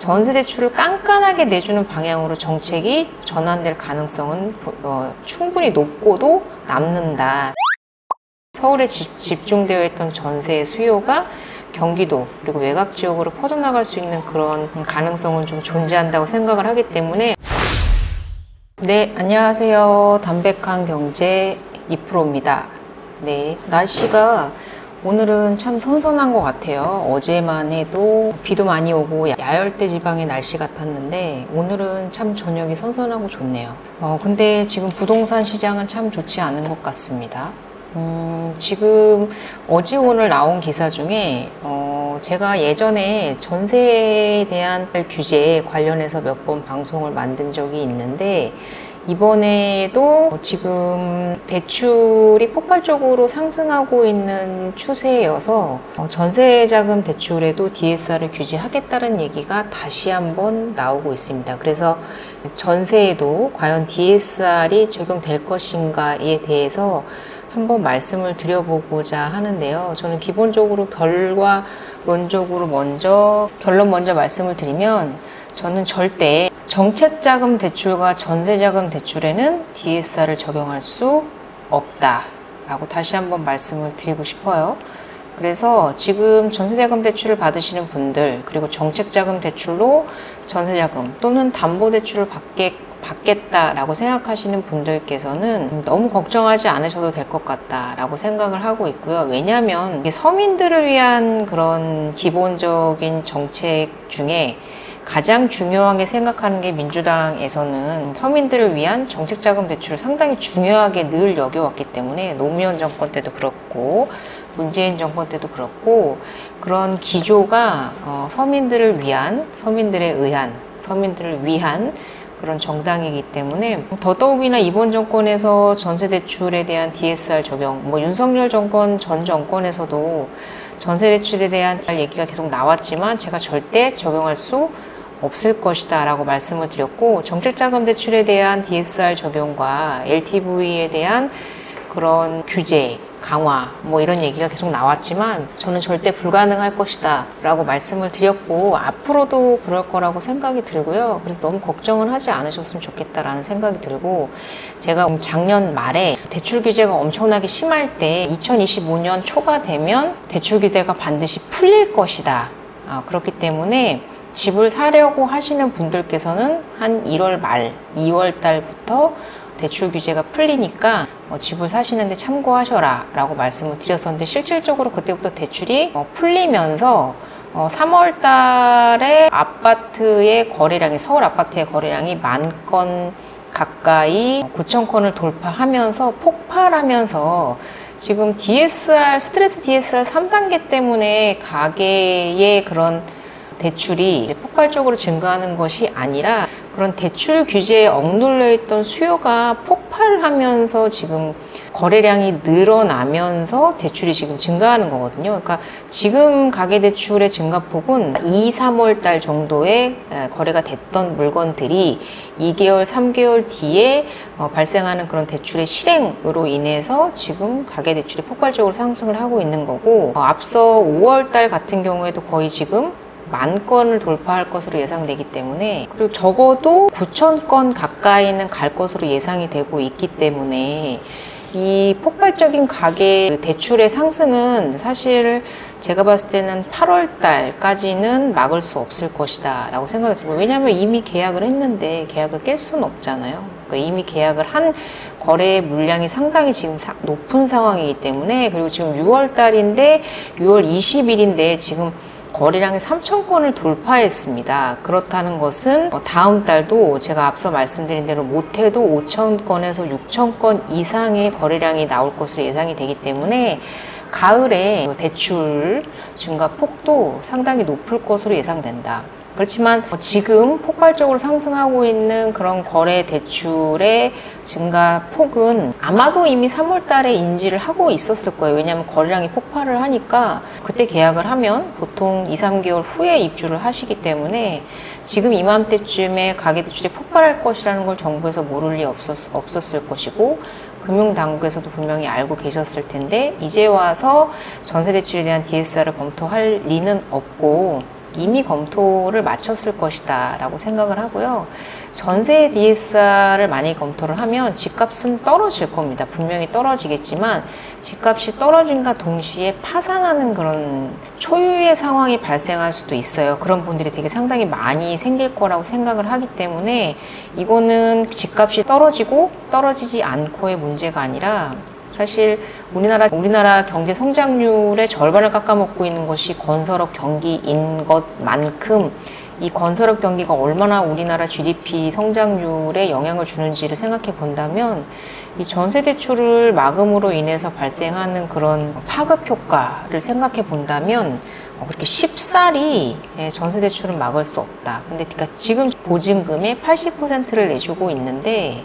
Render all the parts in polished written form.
전세 대출을 깐깐하게 내주는 방향으로 정책이 전환될 가능성은 충분히 높고도 남는다. 서울에 집중되어 있던 전세의 수요가 경기도 그리고 외곽 지역으로 퍼져나갈 수 있는 그런 가능성은 좀 존재한다고 생각을 하기 때문에. 네, 안녕하세요. 담백한 경제 2%입니다. 네, 날씨가 오늘은 참 선선한 것 같아요. 어제만 해도 비도 많이 오고 야열대 지방의 날씨 같았는데 오늘은 참 저녁이 선선하고 좋네요. 근데 지금 부동산 시장은 참 좋지 않은 것 같습니다. 지금 어제 오늘 나온 기사 중에 제가 예전에 전세에 대한 규제 관련해서 몇 번 방송을 만든 적이 있는데 이번에도 지금 대출이 폭발적으로 상승하고 있는 추세여서 전세자금 대출에도 DSR을 규제하겠다는 얘기가 다시 한번 나오고 있습니다. 그래서 전세에도 과연 DSR이 적용될 것인가에 대해서 한번 말씀을 드려보고자 하는데요. 저는 기본적으로 결론 먼저 말씀을 드리면 저는 절대 정책자금 대출과 전세자금 대출에는 DSR을 적용할 수 없다라고 다시 한번 말씀을 드리고 싶어요. 그래서 지금 전세자금 대출을 받으시는 분들 그리고 정책자금 대출로 전세자금 또는 담보대출을 받겠다라고 생각하시는 분들께서는 너무 걱정하지 않으셔도 될 것 같다라고 생각을 하고 있고요. 왜냐하면 서민들을 위한 그런 기본적인 정책 중에 가장 중요하게 생각하는 게 민주당에서는 서민들을 위한 정책자금 대출을 상당히 중요하게 늘 여겨왔기 때문에 노무현 정권 때도 그렇고 문재인 정권 때도 그렇고 그런 기조가 서민들을 위한, 서민들을 위한 그런 정당이기 때문에 더더욱이나 이번 정권에서 전세대출에 대한 DSR 적용, 윤석열 정권 전 정권에서도 전세대출에 대한 얘기가 계속 나왔지만 제가 절대 적용할 수 없을 것이다 라고 말씀을 드렸고 정책자금 대출에 대한 DSR 적용과 LTV에 대한 그런 규제 강화 이런 얘기가 계속 나왔지만 저는 절대 불가능할 것이다 라고 말씀을 드렸고 앞으로도 그럴 거라고 생각이 들고요. 그래서 너무 걱정을 하지 않으셨으면 좋겠다라는 생각이 들고 제가 작년 말에 대출 규제가 엄청나게 심할 때 2025년 초가 되면 대출 규제가 반드시 풀릴 것이다. 그렇기 때문에 집을 사려고 하시는 분들께서는 한 1월 말, 2월 달부터 대출 규제가 풀리니까 집을 사시는데 참고하셔라 라고 말씀을 드렸었는데 실질적으로 그때부터 대출이 풀리면서 3월 달에 서울 아파트의 거래량이 10,000건 가까이 9,000건을 돌파하면서 폭발하면서 지금 스트레스 DSR 3단계 때문에 가계의 그런 대출이 폭발적으로 증가하는 것이 아니라 그런 대출 규제에 억눌려 있던 수요가 폭발하면서 지금 거래량이 늘어나면서 대출이 지금 증가하는 거거든요. 그러니까 지금 가계대출의 증가폭은 2, 3월 달 정도에 거래가 됐던 물건들이 2개월, 3개월 뒤에 발생하는 그런 대출의 실행으로 인해서 지금 가계대출이 폭발적으로 상승을 하고 있는 거고 앞서 5월 달 같은 경우에도 거의 지금 10,000건을 돌파할 것으로 예상되기 때문에 그리고 적어도 9,000건 가까이는 갈 것으로 예상이 되고 있기 때문에 이 폭발적인 가계 대출의 상승은 사실 제가 봤을 때는 8월 달까지는 막을 수 없을 것이다 라고 생각이 들고 왜냐하면 이미 계약을 했는데 계약을 깰 수는 없잖아요. 그러니까 이미 계약을 한 거래 물량이 상당히 지금 높은 상황이기 때문에 그리고 지금 6월 달인데 6월 20일인데 지금 거래량이 3,000건을 돌파했습니다. 그렇다는 것은 다음 달도 제가 앞서 말씀드린 대로 못해도 5,000건에서 6,000건 이상의 거래량이 나올 것으로 예상이 되기 때문에 가을에 대출 증가 폭도 상당히 높을 것으로 예상된다. 그렇지만 지금 폭발적으로 상승하고 있는 그런 거래 대출의 증가 폭은 아마도 이미 3월 달에 인지를 하고 있었을 거예요. 왜냐하면 거래량이 폭발을 하니까 그때 계약을 하면 보통 2, 3개월 후에 입주를 하시기 때문에 지금 이맘때쯤에 가계대출이 폭발할 것이라는 걸 정부에서 모를 리 없었을 것이고 금융당국에서도 분명히 알고 계셨을 텐데 이제 와서 전세대출에 대한 DSR을 검토할 리는 없고 이미 검토를 마쳤을 것이다 라고 생각을 하고요. 전세 DSR을 만약에 검토를 하면 집값은 떨어질 겁니다. 분명히 떨어지겠지만 집값이 떨어진과 동시에 파산하는 그런 초유의 상황이 발생할 수도 있어요. 그런 분들이 되게 상당히 많이 생길 거라고 생각을 하기 때문에 이거는 집값이 떨어지고 떨어지지 않고의 문제가 아니라 사실 우리나라 경제 성장률의 절반을 깎아먹고 있는 것이 건설업 경기인 것만큼 이 건설업 경기가 얼마나 우리나라 GDP 성장률에 영향을 주는지를 생각해 본다면 이 전세 대출을 막음으로 인해서 발생하는 그런 파급 효과를 생각해 본다면 그렇게 쉽사리 전세 대출은 막을 수 없다. 근데 그러니까 지금 보증금의 80%를 내주고 있는데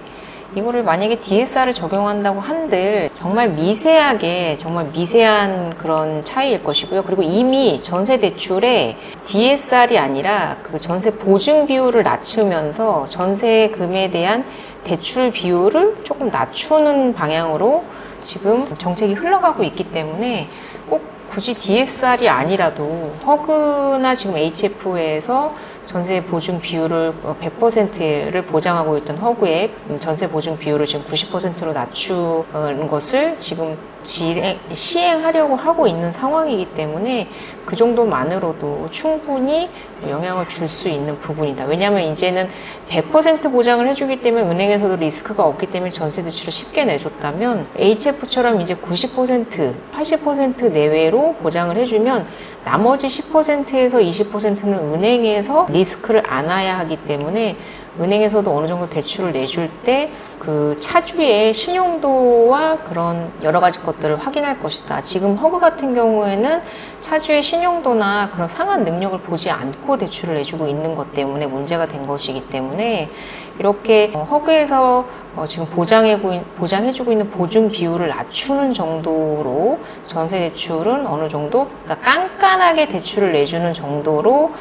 이거를 만약에 DSR을 적용한다고 한들 정말 미세하게 정말 미세한 그런 차이일 것이고요. 그리고 이미 전세 대출에 DSR이 아니라 그 전세 보증 비율을 낮추면서 전세금에 대한 대출 비율을 조금 낮추는 방향으로 지금 정책이 흘러가고 있기 때문에 꼭 굳이 DSR이 아니라도 허그나 지금 HF에서 전세 보증 비율을 100%를 보장하고 있던 허그의 전세 보증 비율을 지금 90%로 낮추는 것을 지금 시행하려고 하고 있는 상황이기 때문에 그 정도만으로도 충분히 영향을 줄 수 있는 부분이다. 왜냐하면 이제는 100% 보장을 해주기 때문에 은행에서도 리스크가 없기 때문에 전세 대출을 쉽게 내줬다면 HF처럼 이제 90%, 80% 내외로 보장을 해주면 나머지 10%에서 20%는 은행에서 리스크를 안아야 하기 때문에 은행에서도 어느 정도 대출을 내줄 때 그 차주의 신용도와 그런 여러 가지 것들을 확인할 것이다. 지금 허그 같은 경우에는 차주의 신용도나 그런 상환 능력을 보지 않고 대출을 내주고 있는 것 때문에 문제가 된 것이기 때문에 이렇게 허그에서 지금 보장해주고 있는 보증 비율을 낮추는 정도로 전세 대출은 어느 정도 그러니까 깐깐하게 대출을 내주는 정도로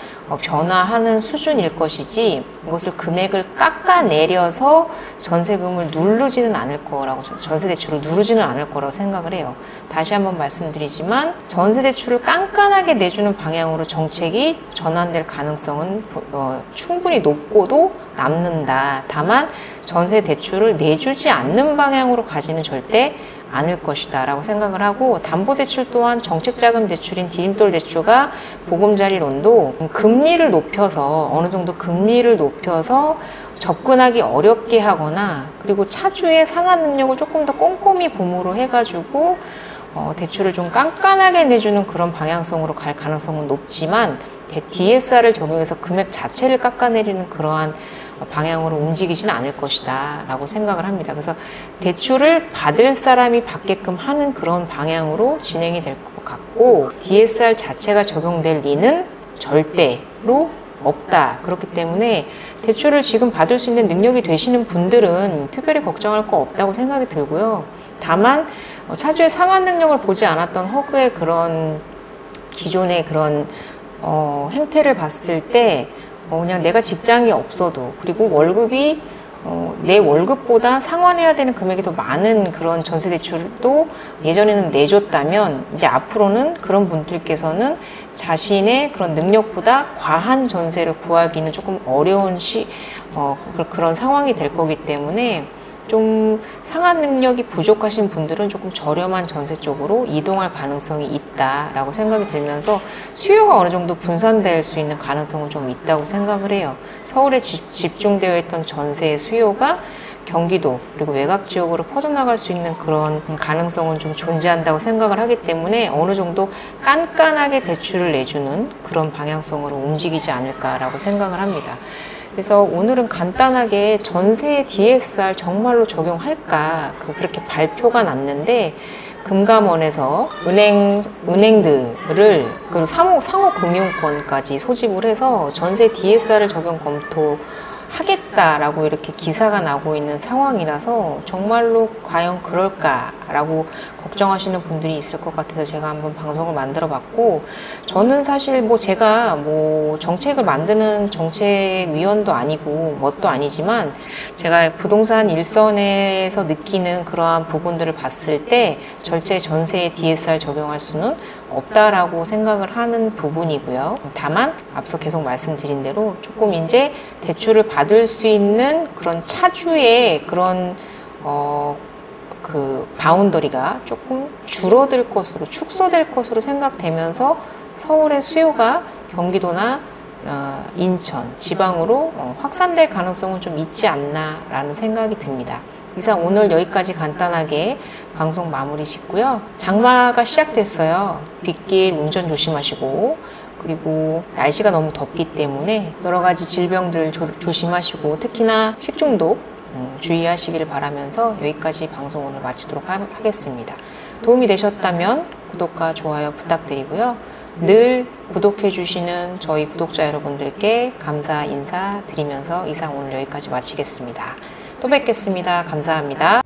변화하는 수준일 것이지 이것을 금액을 깎아내려서 전세금을 누르지는 않을 거라고 전세 대출을 누르지는 않을 거라고 생각을 해요. 다시 한번 말씀드리지만 전세 대출을 깐깐하게 내주는 방향으로 정책이 전환될 가능성은 충분히 높고도 남는다. 다만 전세 대출을 내주지 않는 방향으로 가지는 절대 않을 것이다 라고 생각을 하고 담보대출 또한 정책자금 대출인 디딤돌 대출과 보금자리론도 금리를 높여서 어느 정도 금리를 높여서 접근하기 어렵게 하거나 그리고 차주의 상환 능력을 조금 더 꼼꼼히 보므로 해가지고 대출을 좀 깐깐하게 내주는 그런 방향성으로 갈 가능성은 높지만 DSR을 적용해서 금액 자체를 깎아내리는 그러한 방향으로 움직이지는 않을 것이다 라고 생각을 합니다. 그래서 대출을 받을 사람이 받게끔 하는 그런 방향으로 진행이 될 것 같고 DSR 자체가 적용될 리는 절대로 없다. 그렇기 때문에 대출을 지금 받을 수 있는 능력이 되시는 분들은 특별히 걱정할 거 없다고 생각이 들고요. 다만 차주의 상환 능력을 보지 않았던 허그의 그런 기존의 그런 행태를 봤을 때 그냥 내가 직장이 없어도 그리고 월급이 내 월급보다 상환해야 되는 금액이 더 많은 그런 전세 대출도 예전에는 내줬다면 이제 앞으로는 그런 분들께서는 자신의 그런 능력보다 과한 전세를 구하기는 조금 어려운 그런 상황이 될 거기 때문에 좀 상환 능력이 부족하신 분들은 조금 저렴한 전세 쪽으로 이동할 가능성이 있다라고 생각이 들면서 수요가 어느 정도 분산될 수 있는 가능성은 좀 있다고 생각을 해요. 서울에 집중되어 있던 전세의 수요가 경기도 그리고 외곽 지역으로 퍼져나갈 수 있는 그런 가능성은 좀 존재한다고 생각을 하기 때문에 어느 정도 깐깐하게 대출을 내주는 그런 방향성으로 움직이지 않을까라고 생각을 합니다. 그래서 오늘은 간단하게 전세 DSR 정말로 적용할까 그렇게 발표가 났는데 금감원에서 은행들을 그리고 상호금융권까지 소집을 해서 전세 DSR을 적용 검토 하겠다라고 이렇게 기사가 나고 있는 상황이라서 정말로 과연 그럴까라고 걱정하시는 분들이 있을 것 같아서 제가 한번 방송을 만들어 봤고, 저는 사실 뭐 제가 뭐 정책을 만드는 정책위원도 아니고 뭣도 아니지만 제가 부동산 일선에서 느끼는 그러한 부분들을 봤을 때 절제 전세에 DSR 적용할 수는 없다라고 생각을 하는 부분이고요. 다만 앞서 계속 말씀드린 대로 조금 이제 대출을 받을 수 있는 그런 차주의 그런 그 바운더리가 조금 줄어들 것으로, 축소될 것으로 생각되면서 서울의 수요가 경기도나 인천, 지방으로 확산될 가능성은 좀 있지 않나라는 생각이 듭니다. 이상 오늘 여기까지 간단하게 방송 마무리 짓고요. 장마가 시작됐어요. 빗길 운전 조심하시고, 그리고 날씨가 너무 덥기 때문에 여러 가지 질병들 조심하시고, 특히나 식중독 주의하시기를 바라면서 여기까지 방송 오늘 마치도록 하겠습니다. 도움이 되셨다면 구독과 좋아요 부탁드리고요. 늘 구독해 주시는 저희 구독자 여러분들께 감사 인사 드리면서 이상 오늘 여기까지 마치겠습니다. 또 뵙겠습니다. 감사합니다.